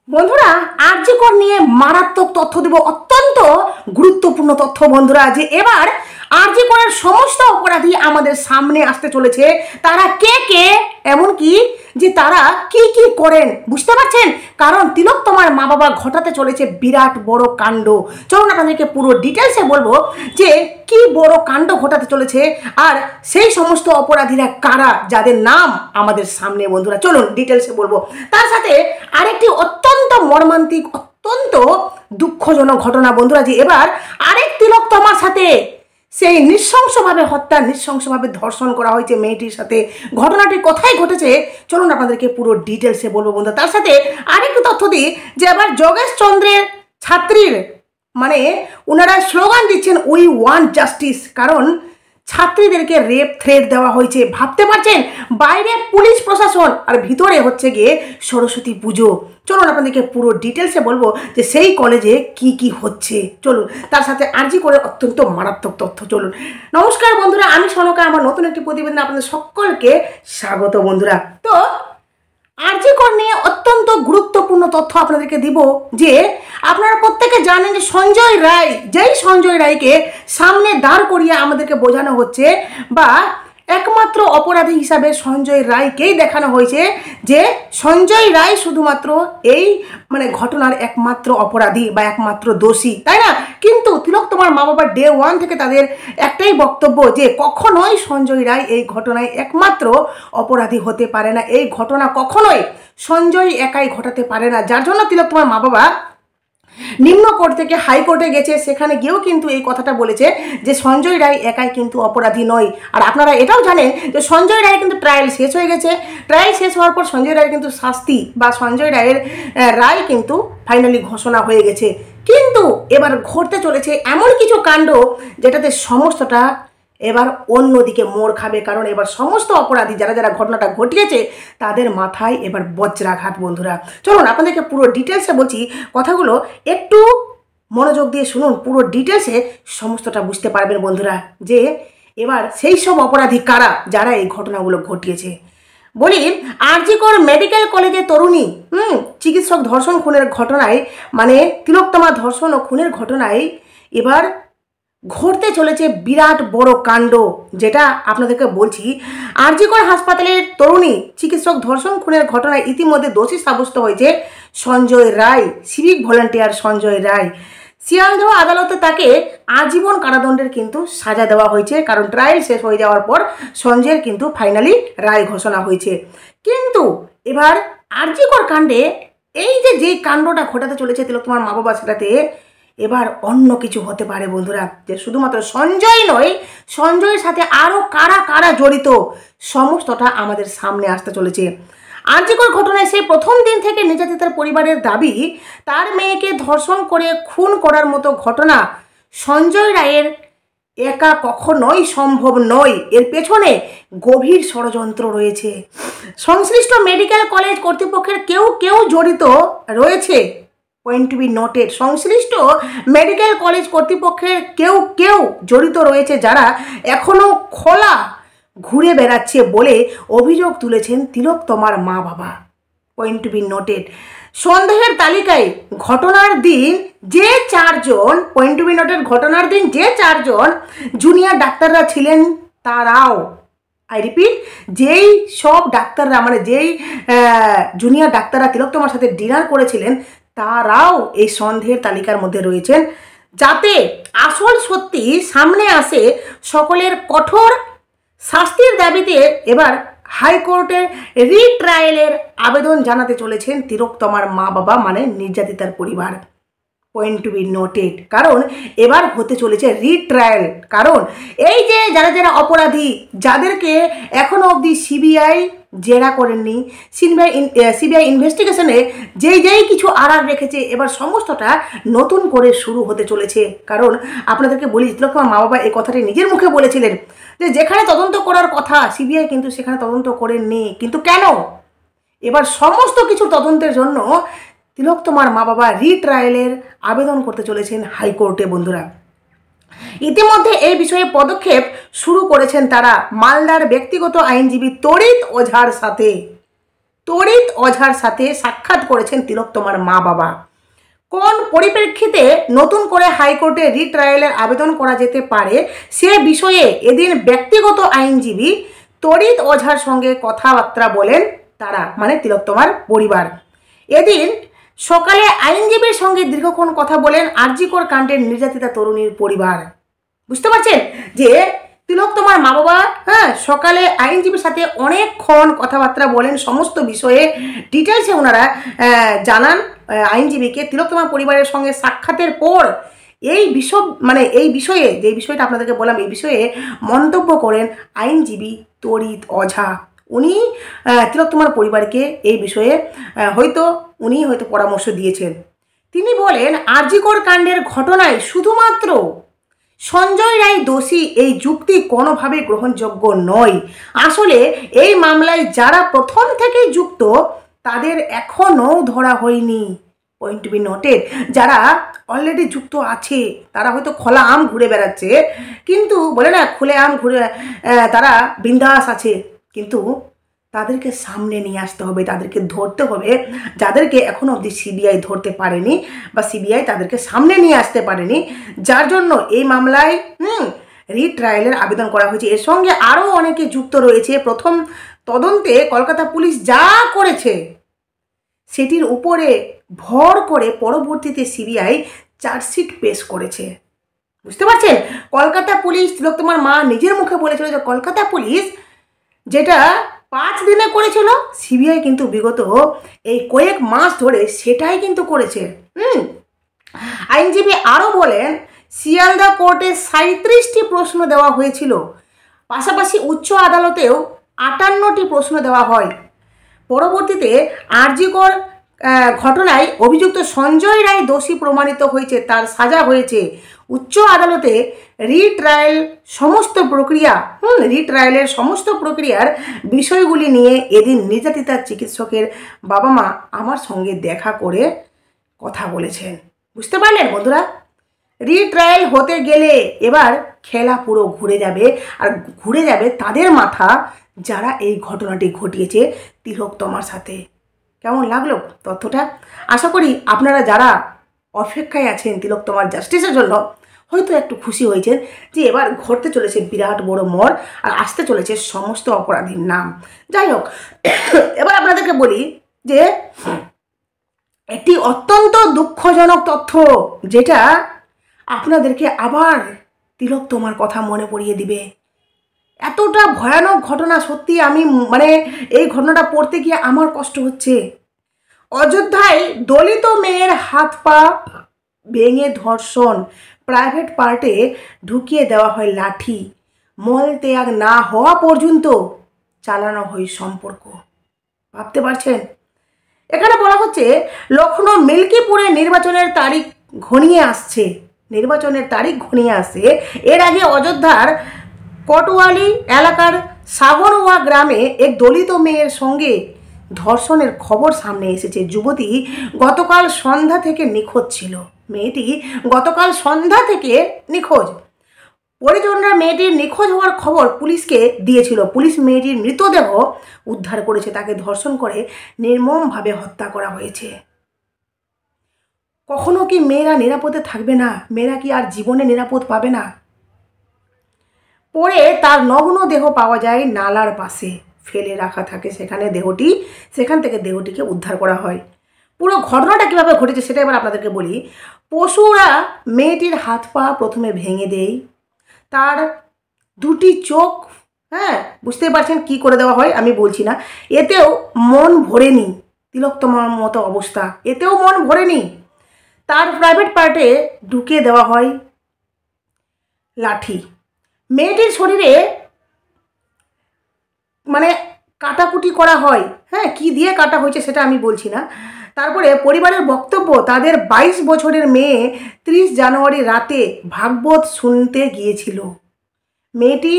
বন্ধুরা, আরজিকর নিয়ে মারাত্মক তথ্য দেব, অত্যন্ত গুরুত্বপূর্ণ তথ্য বন্ধুরা। যে এবার আরজিকরের সমস্ত অপরাধী আমাদের সামনে আসতে চলেছে। তারা কে কে, এমনকি যে তারা কি কি করেন, বুঝতে পারছেন? কারণ তিলোত্তমার মা বাবা ঘটাতে চলেছে বিরাট বড় কাণ্ড। চলুন আপনাদেরকে পুরো ডিটেলসে বলবো যে কি বড় কাণ্ড ঘটাতে চলেছে, আর সেই সমস্ত অপরাধীরা কারা, যাদের নাম আমাদের সামনে। বন্ধুরা চলুন ডিটেলসে বলবো। তার সাথে আরেকটি অত্যন্ত মর্মান্তিক, অত্যন্ত দুঃখজনক ঘটনা বন্ধুরা, যে এবার আরেক তিলোত্তমার সাথে সেই নৃশংসভাবে হত্যা, নৃশংসভাবে ধর্ষণ করা হয়েছে মেয়েটির সাথে। ঘটনাটি কোথায় ঘটেছে চলুন আপনাদেরকে পুরো ডিটেলসে বলবো বন্ধু। তার সাথে আরেকটু তথ্য দিই যে এবার যোগেশ চন্দ্রের ছাত্রীর মানে ওনারা স্লোগান দিচ্ছেন উই ওয়ান্ট জাস্টিস, কারণ ছাত্রীদেরকে রেপ থ্রেট দেওয়া হয়েছে। ভাবতে পারছেন, বাইরে পুলিশ প্রশাসন আর ভিতরে হচ্ছে গিয়ে সরস্বতী পুজো। চলুন আপনাদেরকে পুরো ডিটেলসে বলবো যে সেই কলেজে কি কি হচ্ছে। চলুন তার সাথে আরজি করে অত্যন্ত মারাত্মক তথ্য। চলুন। নমস্কার বন্ধুরা, আমি সনকা, আমার নতুন একটি প্রতিবেদনে আপনাদের সকলকে স্বাগত বন্ধুরা। তো আরজিকর নিয়ে অত্যন্ত গুরুত্বপূর্ণ তথ্য আপনাদেরকে দিব। যে আপনারা প্রত্যেকে জানেন যে সঞ্জয় রায়, যেই সঞ্জয় রায়কে সামনে দাঁড় করিয়ে আমাদেরকে বোঝানো হচ্ছে, বা একমাত্র অপরাধী হিসাবে সঞ্জয় রায়কেই দেখানো হয়েছে, যে সঞ্জয় রায় শুধুমাত্র এই ঘটনার একমাত্র অপরাধী বা একমাত্র দোষী, তাই না? কিন্তু তিলোত্তমার মা বাবার ডে ওয়ান থেকে তাদের একটাই বক্তব্য যে কখনোই সঞ্জয় রায় এই ঘটনায় একমাত্র অপরাধী হতে পারে না। এই ঘটনা কখনোই সঞ্জয় একাই ঘটাতে পারে না, যার জন্য তিলোত্তমার মা বাবা নিম্ন কোর্ট থেকে হাইকোর্টে গেছে। সেখানে গিয়েও কিন্তু এই কথাটা বলেছে যে সঞ্জয় রায় একাই কিন্তু অপরাধী নয়। আর আপনারা এটাও জানেন যে সঞ্জয় রায় কিন্তু ট্রায়াল শেষ হয়ে গেছে। ট্রায়াল শেষ হওয়ার পর সঞ্জয় রায়ের কিন্তু শাস্তি বা সঞ্জয় রায়ের রায় কিন্তু ফাইনালি ঘোষণা হয়ে গেছে। কিন্তু এবার ঘটতে চলেছে এমন কিছু কাণ্ড যেটাতে সমস্তটা এবার অন্যদিকে মোড় খাবে। কারণ এবার সমস্ত অপরাধী যারা যারা ঘটনাটা ঘটিয়েছে তাদের মাথায় এবার বজ্রাঘাত বন্ধুরা। চলুন আপনাদেরকে পুরো ডিটেলসে বলছি, কথাগুলো একটু মনোযোগ দিয়ে শুনুন। পুরো ডিটেলসে সমস্তটা বুঝতে পারবেন বন্ধুরা, যে এবার সেই সব অপরাধী কারা যারা এই ঘটনাগুলো ঘটিয়েছে। বলি, আরজিকর মেডিকেল কলেজে তরুণী চিকিৎসক ধর্ষণ খুনের ঘটনায়, তিলোত্তমা ধর্ষণ ও খুনের ঘটনায় এবার ঘটতে চলেছে বিরাট বড় কাণ্ড, যেটা আপনাদেরকে বলছি। আরজিকর হাসপাতালের তরুণী চিকিৎসক ধর্ষণ খুনের ঘটনায় ইতিমধ্যে দোষী সাব্যস্ত হয়েছে সঞ্জয় রায়, সিভিক ভলান্টিয়ার সঞ্জয় রায়। শিয়ালদহ আদালতে তাকে আজীবন কারাদণ্ডের কিন্তু সাজা দেওয়া হয়েছে, কারণ ট্রায়াল শেষ হয়ে যাওয়ার পর সঞ্জয়ের কিন্তু ফাইনালি রায় ঘোষণা হয়েছে। কিন্তু এবার আরজিকর কাণ্ডে এই যে কাণ্ডটা ঘটাতে চলেছে তিলোত্তমার মা বাবা, সেটাতে এবার অন্য কিছু হতে পারে বন্ধুরা। যে শুধুমাত্র সঞ্জয় নয়, সঞ্জয়ের সাথে আরও কারা কারা জড়িত, সমস্তটা আমাদের সামনে আসতে চলেছে। আরজিকর ঘটনায় সেই প্রথম দিন থেকে নির্যাতিতার পরিবারের দাবি, তার মেয়েকে ধর্ষণ করে খুন করার মতো ঘটনা সঞ্জয় রায়ের একা কখনোই সম্ভব নয়। এর পেছনে গভীর ষড়যন্ত্র রয়েছে। সংশ্লিষ্ট মেডিকেল কলেজ কর্তৃপক্ষের কেউ কেউ জড়িত রয়েছে। পয়েন্ট টু বি নোটেড, সংশ্লিষ্ট মেডিকেল কলেজ কর্তৃপক্ষের কেউ কেউ জড়িত রয়েছে, যারা এখনও খোলা ঘুরে বেড়াচ্ছে বলে অভিযোগ তুলেছেন তিলোত্তমার মা বাবা। Point to be noted. সন্দেহের তালিকায় ঘটনার দিন যে চারজন, পয়েন্ট টু বি নোটেড, ঘটনার দিন যে চারজন জুনিয়র ডাক্তাররা ছিলেন তারাও, আই রিপিট, যেই সব ডাক্তাররা যেই জুনিয়র ডাক্তাররা তিলোত্তমার সাথে ডিনার করেছিলেন তারাও এই সন্দেহের তালিকার মধ্যে রয়েছেন। যাতে আসল সত্যি সামনে আসে, সকলের কঠোর শাস্তির দাবিতে এবার হাইকোর্টের রিট্রায়ালের আবেদন জানাতে চলেছেন তিলোত্তমার মা বাবা, নির্যাতিতার পরিবার। পয়েন্ট টু বি নোটেড, কারণ এবার হতে চলেছে রিট্রায়াল। কারণ এই যে যারা যারা অপরাধী, যাদেরকে এখনও অবধি সিবিআই জেরা করেননি, সিবিআই ইনভেস্টিগেশনে যেই কিছু আড়াল রেখেছে, এবার সমস্তটা নতুন করে শুরু হতে চলেছে। কারণ আপনাদেরকে বলি, তিলোত্তমার মা বাবা এই কথাটি নিজের মুখে বলেছিলেন যে যেখানে তদন্ত করার কথা সিবিআই কিন্তু সেখানে তদন্ত করেননি। কিন্তু কেন? এবার সমস্ত কিছু তদন্তের জন্য তিলোত্তমার মা বাবা রিট্রায়ালের আবেদন করতে চলেছেন হাইকোর্টে বন্ধুরা। ইতিমধ্যে এই বিষয়ে পদক্ষেপ শুরু করেছেন তারা মালদার ব্যক্তিগত আইনজীবী তড়িৎ ওঝার সাথে। তড়িৎ ওঝার সাথে সাক্ষাৎ করেছেন তিলোত্তমার মা বাবা। কোন পরিপ্রেক্ষিতে নতুন করে হাইকোর্টে রিট্রায়ালের আবেদন করা যেতে পারে সে বিষয়ে এদিন ব্যক্তিগত আইনজীবী তড়িৎ ওঝার সঙ্গে কথাবার্তা বলেন তারা, মানে তিলোত্তমার পরিবার। এদিন সকালে আইনজীবীর সঙ্গে দীর্ঘক্ষণ কথা বলেন আরজিকর কাণ্ডের নির্যাতিতা তরুণীর পরিবার। বুঝতে পারছেন যে তিলোত্তমার মা বাবা সকালে আইনজীবীর সাথে অনেকক্ষণ কথাবার্তা বলেন, সমস্ত বিষয়ে ডিটেলসে ওনারা জানান আইনজীবীকে। তিলোত্তমার পরিবারের সঙ্গে সাক্ষাতের পর এই বিষয়ে যে বিষয়টা আপনাদেরকে বললাম, এই বিষয়ে মন্তব্য করেন আইনজীবী তড়িৎ ওঝা। উনি তিলোত্তমার পরিবারকে এই বিষয়ে উনি হয়তো পরামর্শ দিয়েছেন। তিনি বলেন, আরজিকর কাণ্ডের ঘটনায় শুধুমাত্র সঞ্জয় রায় দোষী এই যুক্তি কোনোভাবে গ্রহণযোগ্য নয়। আসলে এই মামলায় যারা প্রথম থেকেই যুক্ত তাদের এখনও ধরা হয়নি। Point to be noted. যারা অলরেডি যুক্ত আছে তারা হয়তো খোলা আম ঘুরে বেড়াচ্ছে, কিন্তু বলে না খুলে আম ঘুরে তারা বিন্দাস আছে, কিন্তু তাদেরকে সামনে নিয়ে আসতে হবে, তাদেরকে ধরতে হবে। যাদেরকে এখনও অবধি সিবিআই ধরতে পারেনি বা সিবিআই তাদেরকে সামনে নিয়ে আসতে পারেনি, যার জন্য এই মামলায় রিট্রায়ালের আবেদন করা হয়েছে। এর সঙ্গে আরও অনেকে যুক্ত রয়েছে। প্রথম তদন্তে কলকাতা পুলিশ যা করেছে সেটির উপরে ভর করে পরবর্তীতে সিবিআই চার্জশিট পেশ করেছে। বুঝতে পারছেন? কলকাতা পুলিশ, তিলোত্তমার মা নিজের মুখে বলেছিল যে কলকাতা পুলিশ যেটা 5 দিনে করেছিল, সিবিআই কিন্তু বিগত এই কয়েক মাস ধরে সেটাই কিন্তু করেছে। আইনজীবী আরও বলেন, শিয়ালদা কোর্টে 37টি প্রশ্ন দেওয়া হয়েছিল, পাশাপাশি উচ্চ আদালতেও 58টি প্রশ্ন দেওয়া হয়। পরবর্তীতে আরজিকর ঘটনায় অভিযুক্ত সঞ্জয় রায় দোষী প্রমাণিত হয়েছে, তার সাজা হয়েছে। উচ্চ আদালতে রিট্রায়ালের সমস্ত প্রক্রিয়ার বিষয়গুলি নিয়ে এদিন নির্যাতিতার চিকিৎসকের বাবা মা আমার সঙ্গে দেখা করে কথা বলেছেন। বুঝতে পারলেন বন্ধুরা? রিট্রায়াল হতে গেলে এবার খেলা পুরো ঘুরে যাবে, আর ঘুরে যাবে তাদের মাথা যারা এই ঘটনাটি ঘটিয়েছে তিলোত্তমার সাথে। কেমন লাগলো তথ্যটা? আশা করি আপনারা যারা অপেক্ষায় আছেন তিলোত্তমার জাস্টিসের জন্য হয়তো একটু খুশি হয়েছেন যে এবার ঘটতে চলেছে বিরাট বড় মোড়, আর আসতে চলেছে সমস্ত অপরাধীর নাম। যাই হোক, এবার আপনাদেরকে বলি যে একটি অত্যন্ত দুঃখজনক তথ্য, যেটা আপনাদেরকে আবার তিলোত্তমার কথা মনে পড়িয়ে দিবে। এতটা ভয়ানক ঘটনা, সত্যি আমি এই ঘটনাটা পড়তে গিয়ে আমার কষ্ট হচ্ছে। অযোধ্যায় দলিত মেয়ের হাত পা ভেঙে ধর্ষণ, প্রাইভেট পার্টে ঢুকিয়ে দেওয়া হয় লাঠি, মল ত্যাগ না হওয়া পর্যন্ত চালানো হয় সম্পর্ক। ভাবতে পারছেন? এখানে বলা হচ্ছে লখনৌ মিল্কিপুরে নির্বাচনের তারিখ ঘনিয়ে আসছে। এর আগে অযোধ্যার কটওয়ালি এলাকার সাগরওয়া গ্রামে এক দলিত মেয়ের সঙ্গে ধর্ষণের খবর সামনে এসেছে। যুবতী গতকাল সন্ধ্যা থেকে নিখোঁজ ছিল। মেয়েটি গতকাল সন্ধ্যা থেকে নিখোঁজ। পরিজনরা মেয়েটির নিখোঁজ হওয়ার খবর পুলিশকে দিয়েছিল। পুলিশ মেয়েটির মৃতদেহ উদ্ধার করেছে। তাকে ধর্ষণ করে নির্মমভাবে হত্যা করা হয়েছে। কখনো কি মেয়েরা নিরাপদে থাকবে না? মেয়েরা কি আর জীবনে নিরাপদ পাবে না? পরে তার নগ্ন দেহ পাওয়া যায় নালার পাশে, ফেলে রাখা থাকে সেখান থেকে দেহটিকে উদ্ধার করা হয়। পুরো ঘটনাটা কীভাবে ঘটেছে সেটা এবার আপনাদেরকে বলি। পশুরা মেয়েটির হাত পা প্রথমে ভেঙে দেয়, তার দুটি চোখ বুঝতে পারছেন কি করে দেওয়া হয়, আমি বলছি না। এতেও মন ভরেনি, তিলোত্তমার মতো অবস্থা, এতেও মন ভরেনি। তার প্রাইভেট পার্টে ঢুকিয়ে দেওয়া হয় লাঠি। মেয়েটির শরীরে কাটাকুটি করা হয়। কি দিয়ে কাটা হয়েছে সেটা আমি বলছি না। তারপরে পরিবারের বক্তব্য, তাদের 22 বছরের মেয়ে 30 জানুয়ারি রাতে ভাগবত শুনতে গিয়েছিল। মেয়েটি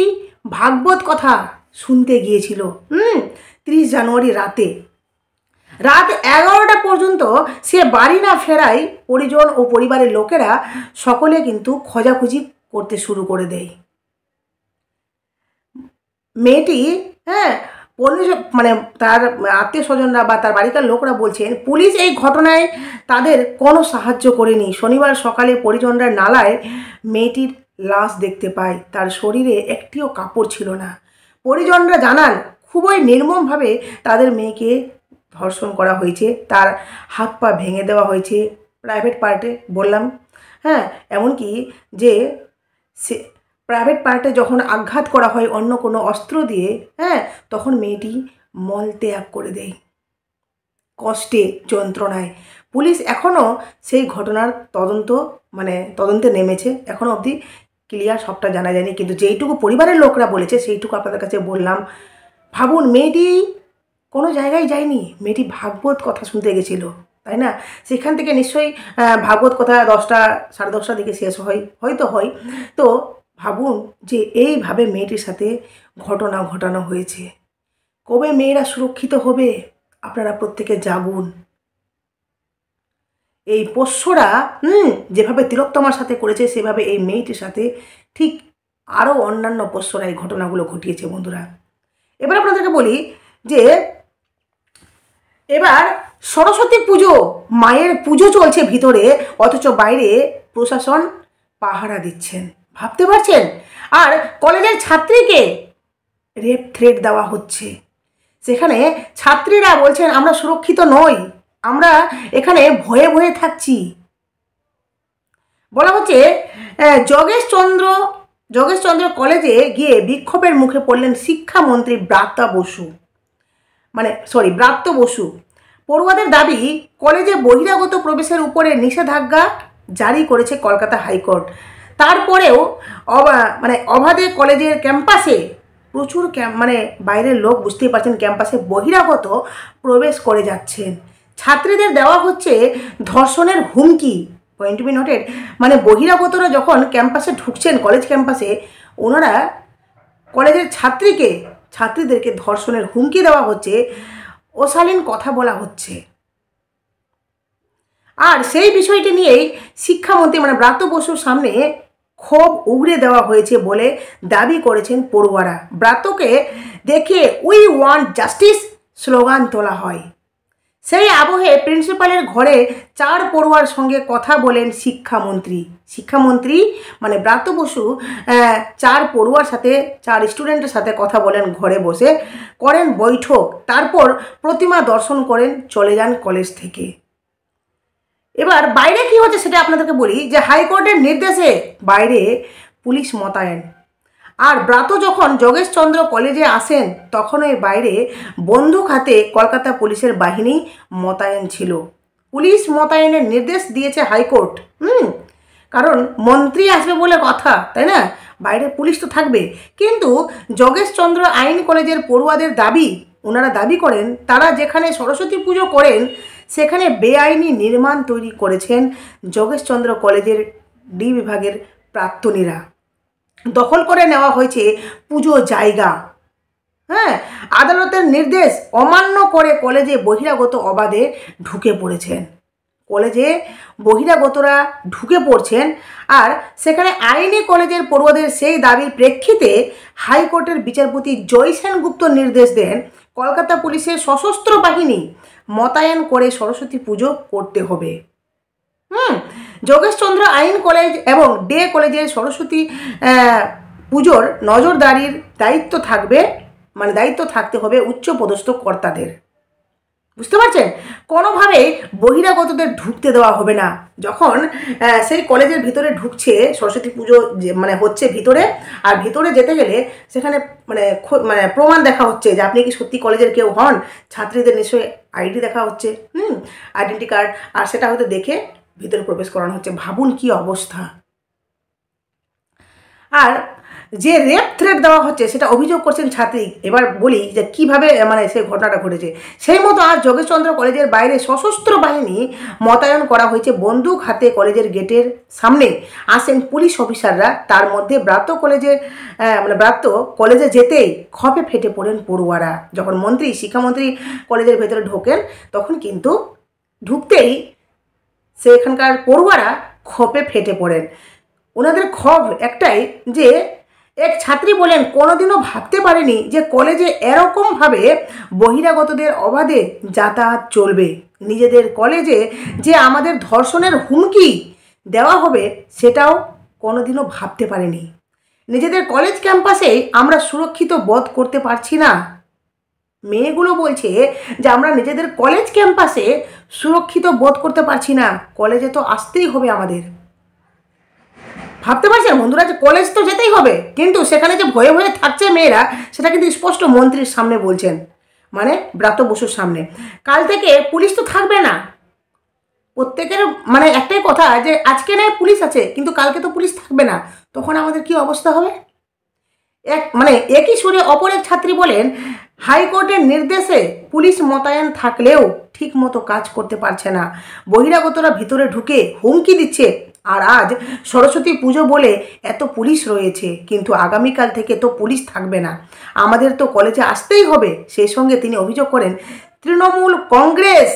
ভাগবত কথা শুনতে গিয়েছিল 30 জানুয়ারি রাতে। রাত 11টা পর্যন্ত সে বাড়ি না ফেরায় পরিজন ও পরিবারের লোকেরা সকলে কিন্তু খোঁজাখুঁজি করতে শুরু করে দেয়। মেয়েটি মানে তার আত্মীয় স্বজনরা বা তার বাড়িকার লোকরা বলছেন পুলিশ এই ঘটনায় তাদের কোনো সাহায্য করেনি। শনিবার সকালে পরিজনরা নালায় মেয়েটির লাশ দেখতে পায়, তার শরীরে একটিও কাপড় ছিল না। পরিজনরা জানান খুবই নির্মমভাবে তাদের মেয়েকে ধর্ষণ করা হয়েছে, তার হাত পা ভেঙে দেওয়া হয়েছে প্রাইভেট পার্টে, বললাম হ্যাঁ, এমনকি যে সে প্রাইভেট পার্টে যখন আঘাত করা হয় অন্য কোনো অস্ত্র দিয়ে, হ্যাঁ, তখন মেয়েটি মল ত্যাগ করে দেয় কষ্টে, যন্ত্রণায়। পুলিশ এখনও সেই ঘটনার তদন্তে নেমেছে, এখনও অবধি ক্লিয়ার সবটা জানা যায়নি, কিন্তু যেইটুকু পরিবারের লোকরা বলেছে সেইটুকু আপনাদের কাছে বললাম। ভাবুন, মেয়েটি কোনো জায়গায় যায়নি, মেয়েটি ভাগবত কথা শুনতে গেছিলো, তাই না? সেখান থেকে নিশ্চয়ই ভাগবত কথা 10টা 10:30টার দিকে শেষ হয়তো হয়। তো ভাবুন যে এইভাবে মেয়েটির সাথে ঘটনা ঘটানো হয়েছে। কবে মেয়েরা সুরক্ষিত হবে? আপনারা প্রত্যেকে জাগুন। এই পোষ্যরা যেভাবে তিলোত্তমার সাথে করেছে সেভাবে এই মেয়েটির সাথে ঠিক আরও অন্যান্য পোষ্যরা এই ঘটনাগুলো ঘটিয়েছে বন্ধুরা। এবার আপনাদেরকে বলি যে এবার সরস্বতী পুজো, মায়ের পুজো চলছে ভিতরে, অথচ বাইরে প্রশাসন পাহারা দিচ্ছেন, ভাবতে পারছেন? আর কলেজের ছাত্রীকে রেপ থ্রেট দেওয়া হচ্ছে। সেখানে ছাত্রীরা বলছেন আমরা সুরক্ষিত নই, আমরা এখানে ভয়ে ভয়ে থাকছি। বলা হচ্ছে যোগেশচন্দ্র কলেজে গিয়ে বিক্ষোভের মুখে পড়লেন শিক্ষামন্ত্রী ব্রাত্য বসু। পড়ুয়াদের দাবি কলেজে বহিরাগত প্রবেশের উপরে নিষেধাজ্ঞা জারি করেছে কলকাতা হাইকোর্ট। তারপরেও অবাধে কলেজের ক্যাম্পাসে প্রচুর বাইরের লোক, বুঝতেই পারছেন, ক্যাম্পাসে বহিরাগত প্রবেশ করে যাচ্ছেন। ছাত্রীদের দেওয়া হচ্ছে ধর্ষণের হুমকি। পয়েন্ট টু বি নোটেড, বহিরাগতরা যখন ক্যাম্পাসে ঢুকছেন, কলেজ ক্যাম্পাসে, ওনারা কলেজের ছাত্রীদেরকে ধর্ষণের হুমকি দেওয়া হচ্ছে, অশালীন কথা বলা হচ্ছে। আর সেই বিষয়টি নিয়েই শিক্ষামন্ত্রী ব্রাত্য বসুর সামনে ক্ষোভ উগরে দেওয়া হয়েছে বলে দাবি করেছেন পড়ুয়ারা। ব্রাত্যকে দেখে উই ওয়ান্ট জাস্টিস স্লোগান তোলা হয়। সেই আবহে প্রিন্সিপালের ঘরে 4 পড়ুয়ার সঙ্গে কথা বলেন শিক্ষামন্ত্রী ব্রাত্য বসু 4 পড়ুয়ার সাথে, 4 স্টুডেন্টের সাথে কথা বলেন, ঘরে বসে করেন বৈঠক, তারপর প্রতিমা দর্শন করেন, চলে যান কলেজ থেকে। এবার বাইরে কি হচ্ছে সেটা আপনাদেরকে বলি যে হাইকোর্টের নির্দেশে বাইরে পুলিশ মোতায়েন। আর ব্রাত্য যখন যোগেশচন্দ্র কলেজে আসেন তখন ওই বাইরে বন্দুক হাতে কলকাতা পুলিশের বাহিনী মোতায়েন ছিল। পুলিশ মোতায়েনের নির্দেশ দিয়েছে হাইকোর্ট। কারণ মন্ত্রী আসবে বলে কথা, তাই না? বাইরে পুলিশ তো থাকবে। কিন্তু যোগেশচন্দ্র আইন কলেজের পড়ুয়াদের ওনারা দাবি করেন তারা যেখানে সরস্বতী পুজো করেন সেখানে বেআইনি নির্মাণ তৈরি করেছেন যোগেশচন্দ্র কলেজের ডি বিভাগের প্রাক্তনীরা। দখল করে নেওয়া হয়েছে পুজো জায়গা। হ্যাঁ, আদালতের নির্দেশ অমান্য করে কলেজে বহিরাগত অবাধে ঢুকে পড়েছেন। কলেজে বহিরাগতরা ঢুকে পড়ছেন, আর সেখানে আইনি কলেজের পড়ুয়াদের সেই দাবির প্রেক্ষিতে হাইকোর্টের বিচারপতি জয় সেনগুপ্ত নির্দেশ দেন কলকাতা পুলিশের সশস্ত্র বাহিনী মোতায়েন করে সরস্বতী পুজো করতে হবে। যোগেশচন্দ্র আইন কলেজ এবং ডে কলেজের সরস্বতী পুজোর নজরদারির দায়িত্ব থাকতে হবে উচ্চপদস্থ কর্তাদের। বুঝতে পারছেন? কোনোভাবেই বহিরাগতদের ঢুকতে দেওয়া হবে না। যখন সেই কলেজের ভিতরে ঢুকছে, সরস্বতী পুজো হচ্ছে ভিতরে, আর ভিতরে যেতে গেলে সেখানে প্রমাণ দেখা হচ্ছে যে আপনি কি সত্যি কলেজের কেউ হন। ছাত্রীদের নিশ্চয়ই আইডি দেখা হচ্ছে, আইডেন্টি কার্ড, আর সেটা হয়তো দেখে ভিতরে প্রবেশ করানো হচ্ছে। ভাবুন কি অবস্থা। আর যে রেপ থ্রেট দেওয়া হচ্ছে সেটা অভিযোগ করছেন ছাত্রী। এবার বলি যে কীভাবে সেই ঘটনাটা ঘটেছে। সেই মতো আজ যোগেশচন্দ্র কলেজের বাইরে সশস্ত্র বাহিনী মোতায়েন করা হয়েছে। বন্দুক হাতে কলেজের গেটের সামনে আসেন পুলিশ অফিসাররা। তার মধ্যে ব্রাত্য কলেজে যেতেই ক্ষোভে ফেটে পড়েন পড়ুয়ারা। যখন শিক্ষামন্ত্রী কলেজের ভেতরে ঢোকেন তখন কিন্তু ঢুকতেই সেখানকার পড়ুয়ারা ক্ষোভে ফেটে পড়েন। ওনাদের ক্ষোভ একটাই যে এক ছাত্রী বলেন, কোনোদিনও ভাবতে পারিনি যে কলেজে এরকমভাবে বহিরাগতদের অবাধে যাতায়াত চলবে। নিজেদের কলেজে যে আমাদের ধর্ষণের হুমকি দেওয়া হবে সেটাও কোনোদিনও ভাবতে পারিনি। নিজেদের কলেজ ক্যাম্পাসে আমরা সুরক্ষিত বোধ করতে পারছি না। মেয়েগুলো বলছে যে আমরা নিজেদের কলেজ ক্যাম্পাসে সুরক্ষিত বোধ করতে পারছি না, কলেজে তো আসতেই হবে আমাদের। ভাবতে পারছেন বন্ধুরা যে কলেজ তো যেতেই হবে, কিন্তু সেখানে যে ভয়ে ভয়ে থাকছে মেয়েরা সেটা কিন্তু স্পষ্ট মন্ত্রীর সামনে বলছেন, মানে ব্রাত্য বসুর সামনে। কাল থেকে পুলিশ তো থাকবে না। প্রত্যেকের মানে একটাই কথা যে আজকে নয় পুলিশ আছে, কিন্তু কালকে তো পুলিশ থাকবে না, তখন আমাদের কি অবস্থা হবে? একই সুরে অপর এক ছাত্রী বলেন, হাইকোর্টের নির্দেশে পুলিশ মোতায়েন থাকলেও ঠিক মতো কাজ করতে পারছে না। বহিরাগতরা ভিতরে ঢুকে হুমকি দিচ্ছে। আর আজ সরস্বতী পুজো বলে এত পুলিশ রয়েছে, কিন্তু আগামীকাল থেকে তো পুলিশ থাকবে না, আমাদের তো কলেজে আসতেই হবে। সেই সঙ্গে তিনি অভিযোগ করেন, তৃণমূল কংগ্রেস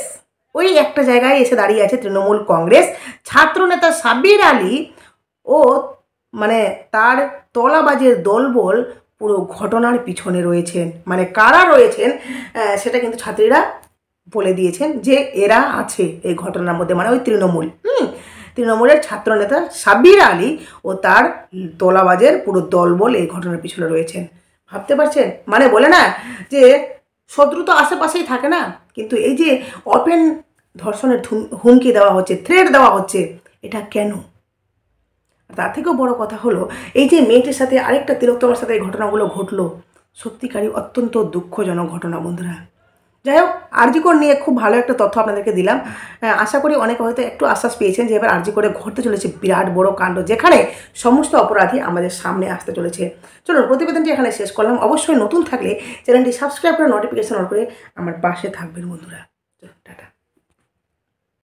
ওই একটা জায়গায় এসে দাঁড়িয়ে আছে তৃণমূল কংগ্রেস, ছাত্রনেতা সাব্বির আলী ও তার তোলাবাজের দলবল পুরো ঘটনার পিছনে রয়েছেন। কারা রয়েছেন সেটা কিন্তু ছাত্রীরা বলে দিয়েছেন যে এরা আছে এই ঘটনার মধ্যে, ওই তৃণমূলের ছাত্রনেতা সাব্বির আলী ও তার তোলাবাজের পুরো দলবল এই ঘটনার পিছনে রয়েছেন। ভাবতে পারছেন? বলে না যে শত্রু তো আশেপাশেই থাকে না, কিন্তু এই যে ওপেন ধর্ষণের হুমকি দেওয়া হচ্ছে, থ্রেট দেওয়া হচ্ছে, এটা কেন? তার থেকেও বড় কথা হলো এই যে মেয়েটির সাথে আরেকটা তিলোত্তমার সাথে এই ঘটনাগুলো ঘটলো, সত্যিকারই অত্যন্ত দুঃখজনক ঘটনা বন্ধুরা। যাই হোক, আরজি কর নিয়ে খুব ভালো একটা তথ্য আপনাদেরকে দিলাম। আশা করি অনেকে হয়তো একটু আশ্বাস পেয়েছেন যে এবার আরজি করে ঘটতে চলেছে বিরাট বড় কাণ্ড, যেখানে সমস্ত অপরাধী আমাদের সামনে আসতে চলেছে। চলুন প্রতিবেদনটি এখানে শেষ করলাম। অবশ্যই নতুন থাকলে চ্যানেলটি সাবস্ক্রাইব করে নোটিফিকেশন অন করে আমার পাশে থাকবেন বন্ধুরা। চলুন টাটা।